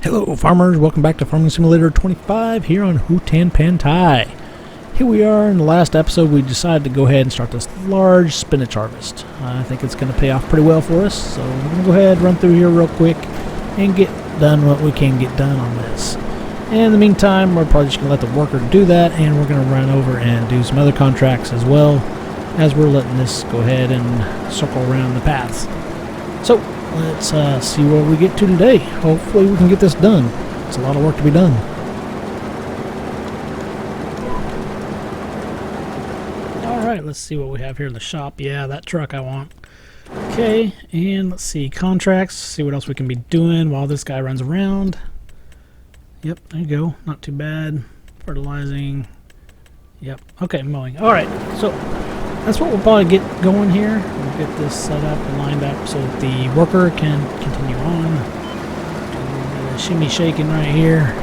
Hello farmers, welcome back to Farming Simulator 25 here on Hutan Pantai. Here we are. In the last episode we decided to go ahead and start this large spinach harvest. I think it's going to pay off pretty well for us, so we're going to go ahead and run through here real quick and get done what we can get done on this. And in the meantime, we're probably just going to let the worker do that, and we're going to run over and do some other contracts as well as we're letting this go ahead and circle around the paths. So let's see what we get to today. Hopefully we can get this done. It's a lot of work to be done. Alright, let's see what we have here in the shop. Yeah, that truck I want. Okay, and let's see contracts. See what else we can be doing while this guy runs around. Yep, there you go. Not too bad. Fertilizing. Yep, okay, mowing. Alright, so that's what we'll probably get going here. We'll get this set up and lined up so that the worker can continue on. Do the shimmy shaking right here.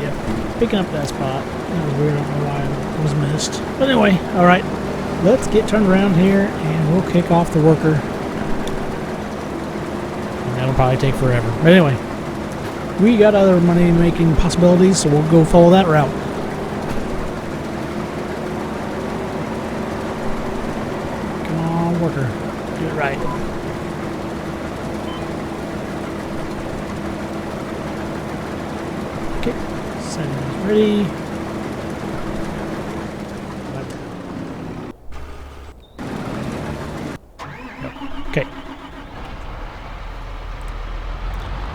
Yep, picking up that spot. That was weird, I don't know why it was missed. But anyway, alright, let's get turned around here and we'll kick off the worker. And that'll probably take forever. But anyway, we got other money making possibilities, so we'll go follow that route. Worker, do it right. Okay, settings ready. Okay.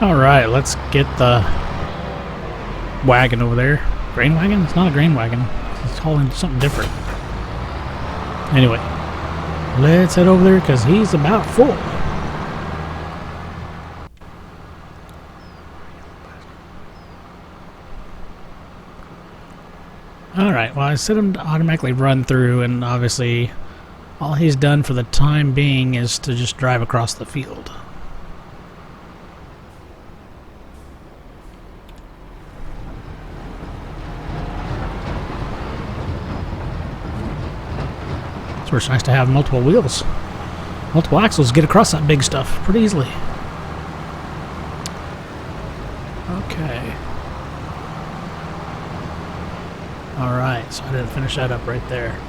Alright, let's get the wagon over there. Grain wagon? It's not a grain wagon. It's hauling something different. Anyway. Let's head over there because he's about full. Alright, well I set him to automatically run through, and obviously all he's done for the time being is to just drive across the field. So it's nice to have multiple wheels, multiple axles, get across that big stuff pretty easily. Okay. Alright, so I didn't finish that up right there.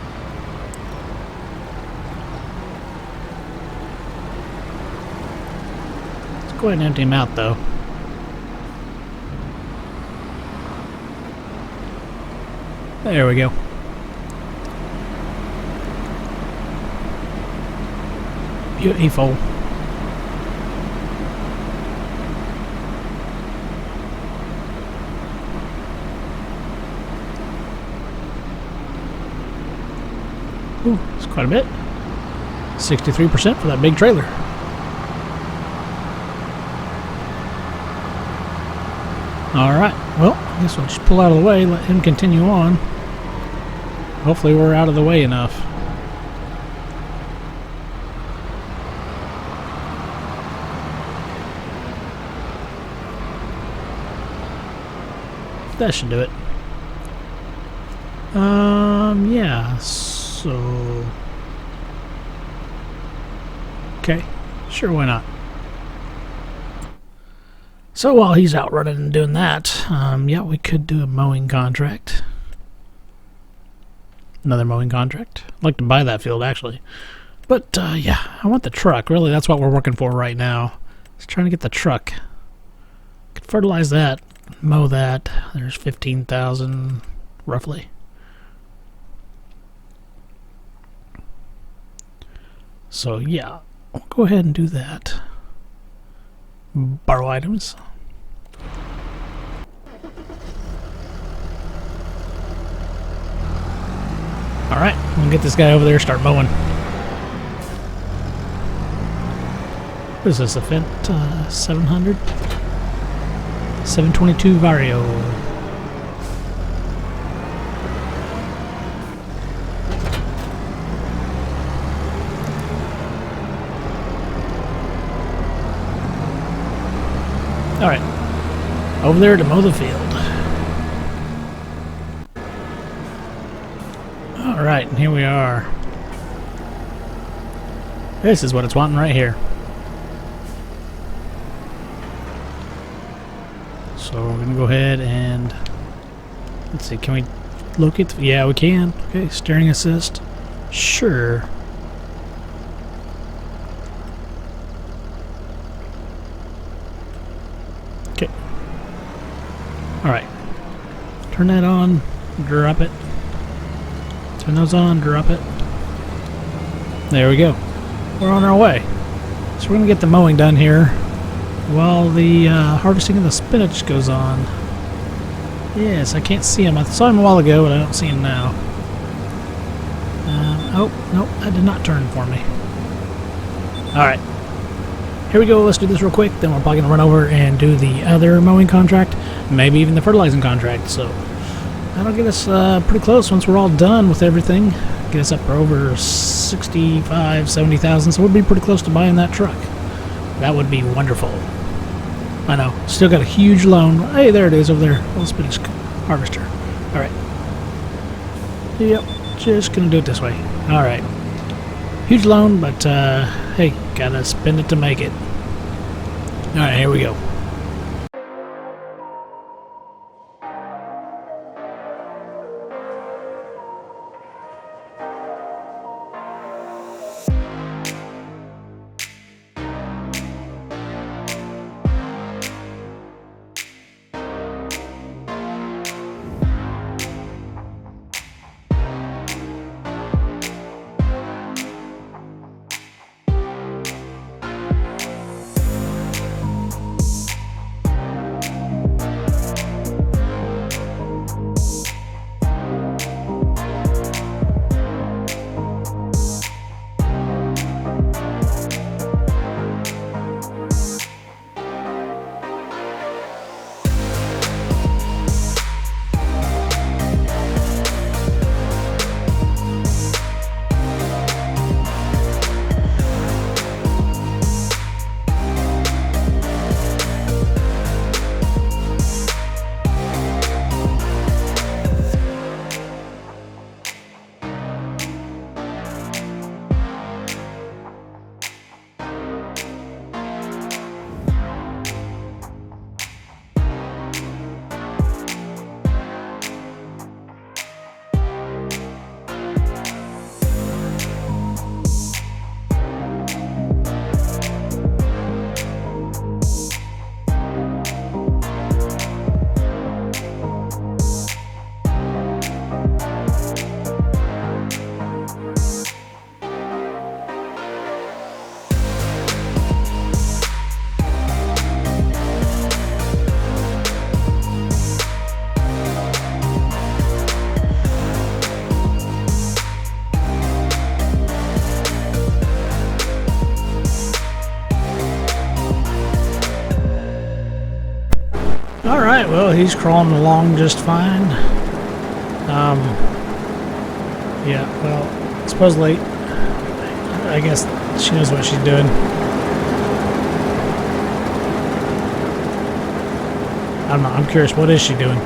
Let's go ahead and empty him out though. There we go. Beautiful. Ooh, it's quite a bit. 63% for that big trailer. Alright, well, I guess we'll just pull out of the way, let him continue on. Hopefully we're out of the way enough. That should do it. Yeah, so... Okay, sure, why not? So while he's out running and doing that, yeah, we could do a mowing contract. Another mowing contract. I'd like to buy that field, actually. But, yeah, I want the truck. Really, that's what we're working for right now. Just trying to get the truck. Could fertilize that. Mow that. There's 15,000 roughly. So yeah, I'll go ahead and do that. Borrow items. Alright, we'll get this guy over there, start mowing. What is this, a Fent 700? 722 Vario. Alright. Over there to mow the field. Alright, and here we are. This is what it's wanting right here. So we're gonna go ahead and let's see. Can we locate? Yeah, we can. Okay, steering assist. Sure. Okay. All right. Turn that on. Drop it. Turn those on. Drop it. There we go. We're on our way. So we're gonna get the mowing done here while the harvesting of the spinach goes on. Yes, I can't see him. I saw him a while ago, but I don't see him now. Oh, nope, that did not turn for me. Alright. Here we go. Let's do this real quick. Then we're probably going to run over and do the other mowing contract. Maybe even the fertilizing contract. So that'll get us pretty close once we're all done with everything. Get us up for over 65, 70,000. So we'll be pretty close to buying that truck. That would be wonderful. I know. Still got a huge loan. Hey, there it is over there. Little spinach harvester. Alright. Yep. Just gonna do it this way. Alright. Huge loan, but hey, gotta spend it to make it. Alright, here we go. Alright, well, he's crawling along just fine. Yeah, well, supposedly, I guess she knows what she's doing. I don't know, I'm curious, what is she doing?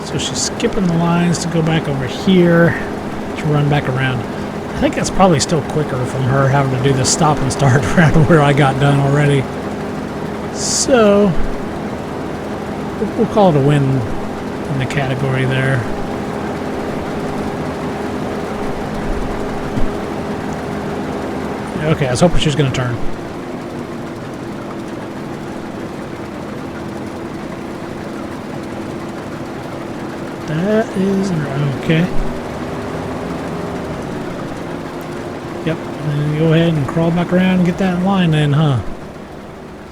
So she's skipping the lines to go back over here to run back around. I think that's probably still quicker from her having to do the stop and start around where I got done already. So we'll call it a win in the category there. Okay, I was hoping she was going to turn. That is okay. Yep, and go ahead and crawl back around and get that in line then, huh?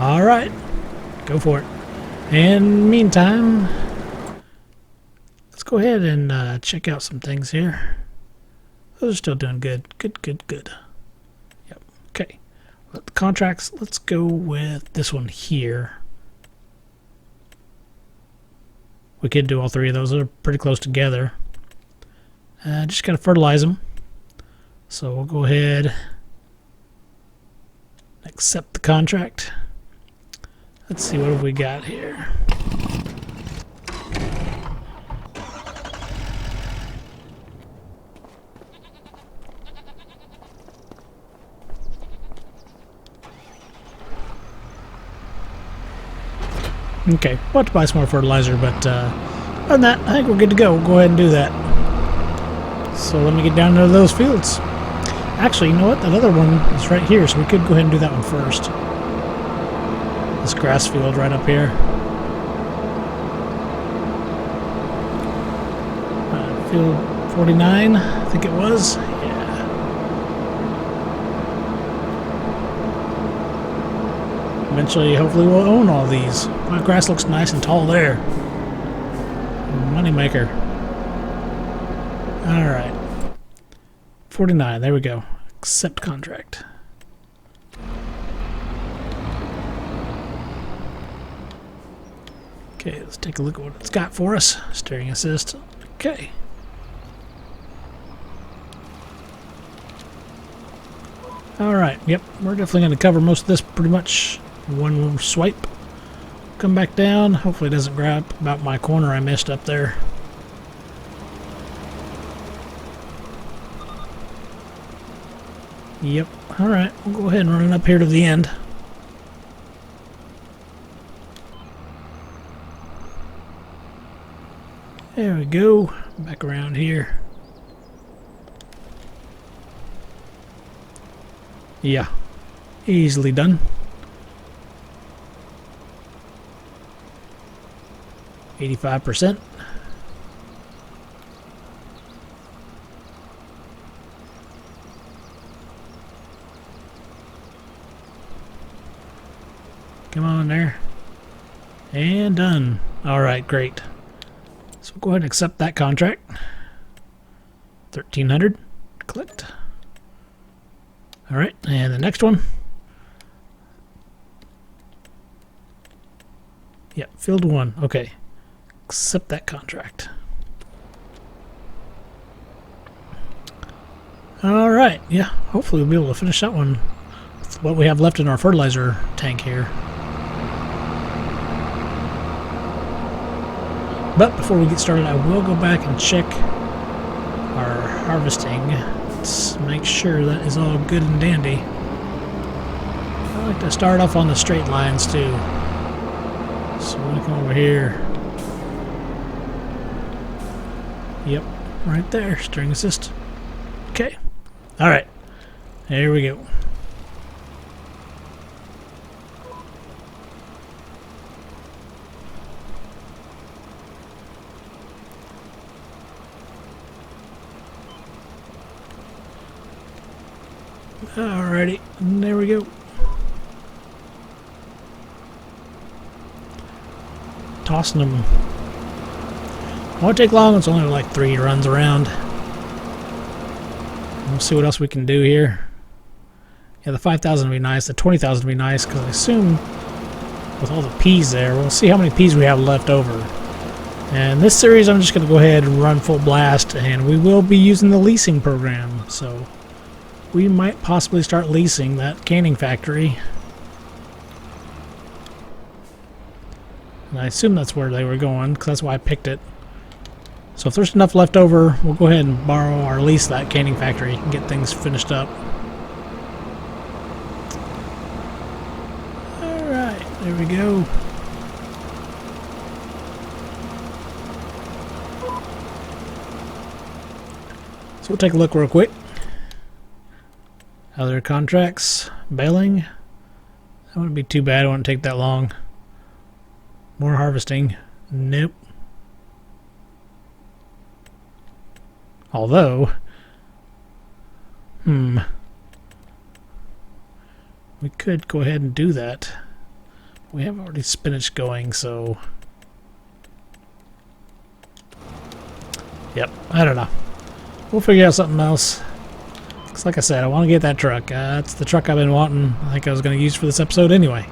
Alright, go for it. And meantime, let's go ahead and check out some things here. Those are still doing good. Good. Yep. Okay. The contracts, let's go with this one here. We could do all three of those. They're pretty close together. Just got to fertilize them. So we'll go ahead and accept the contract. Let's see, what have we got here? Okay, we'll have to buy some more fertilizer, but other than that, I think we're good to go. We'll go ahead and do that. So let me get down into those fields. Actually, you know what? That other one is right here, so we could go ahead and do that one first. This grass field right up here. Field 49, I think it was. Yeah. Eventually, hopefully, we'll own all these. My grass looks nice and tall there. Moneymaker. Alright. 49, there we go. Accept contract. Okay, let's take a look at what it's got for us. Steering assist. Okay. Alright, yep, we're definitely going to cover most of this pretty much one swipe. Come back down. Hopefully it doesn't grab about my corner I missed up there. Yep, alright, we'll go ahead and run it up here to the end. There we go. Back around here. Yeah, easily done. 85%. Come on there. And done. Alright, great. So we'll go ahead and accept that contract. 1,300. Clicked. Alright, and the next one. Yep, field 1. Okay. Accept that contract. Alright, yeah. Hopefully we'll be able to finish that one with what we have left in our fertilizer tank here. But before we get started, I will go back and check our harvesting. Let's make sure that is all good and dandy. I like to start off on the straight lines too. So we're gonna come over here. Yep, right there, steering assist. Okay, alright, there we go. Alrighty, and there we go. Tossing them. Won't take long, it's only like 3 runs around. We'll see what else we can do here. Yeah, the 5,000 would be nice, the 20,000 would be nice, because I assume with all the peas there, we'll see how many peas we have left over. And this series I'm just going to go ahead and run full blast, and we will be using the leasing program, so we might possibly start leasing that canning factory. And I assume that's where they were going, because that's why I picked it. So if there's enough left over, we'll go ahead and borrow or lease that canning factory and get things finished up. Alright, there we go. So we'll take a look real quick. Other contracts, baling. That wouldn't be too bad, it wouldn't take that long. More harvesting. Nope. Although, we could go ahead and do that. We have already spinach going, so yep, I don't know. We'll figure out something else. Because like I said, I want to get that truck. That's the truck I've been wanting. I think I was going to use for this episode anyway.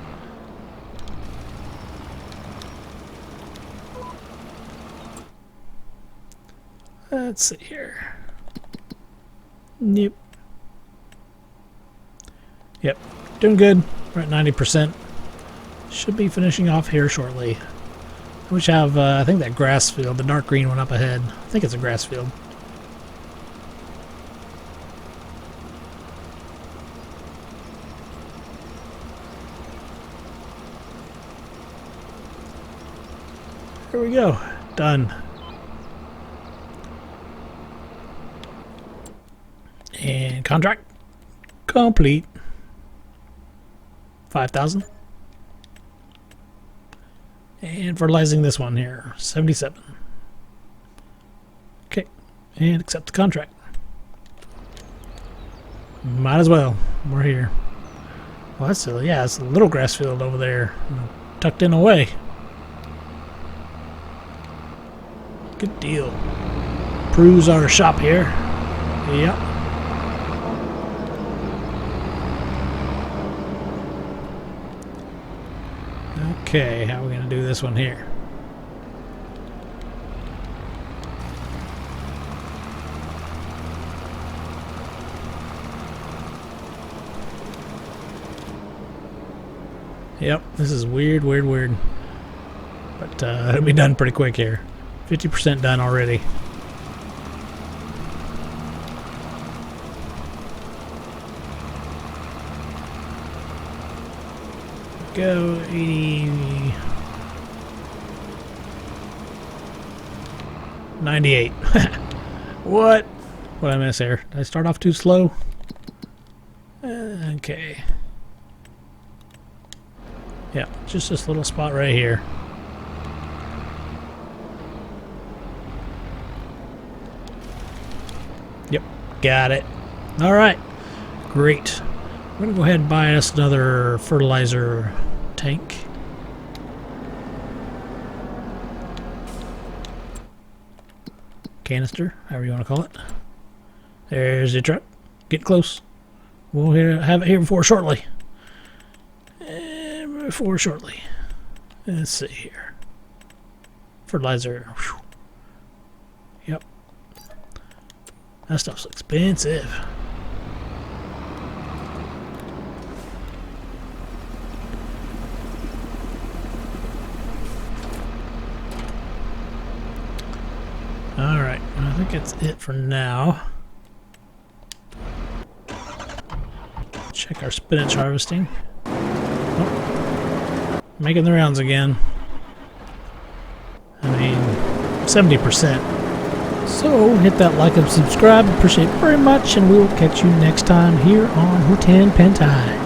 Let's see here. Yep. Yep. Doing good. We're at 90%. Should be finishing off here shortly. We should have, I think that grass field, the dark green one up ahead. I think it's a grass field. There we go. Done. And contract complete. 5,000. And fertilizing this one here, 77. Okay, and accept the contract. Might as well. We're here. Well, that's silly. Yeah, it's a little grass field over there, tucked in away. Good deal. Peruse our shop here. Yep. Okay, how are we going to do this one here? Yep, this is weird. But it'll be done pretty quick here. 50% done already. Go 80, 98. What? What did I miss here? Did I start off too slow? Okay. Yeah, just this little spot right here. Yep, got it. All right, great. I'm gonna go ahead and buy us another fertilizer tank. Canister, however you want to call it. There's the truck. Get close. We'll have it here before shortly. Let's see here. Fertilizer. Whew. Yep. That stuff's expensive. Alright, I think that's it for now. Check our spinach harvesting. Oh, making the rounds again. I mean, 70%. So hit that like and subscribe. Appreciate it very much, and we will catch you next time here on Hutan Pantai.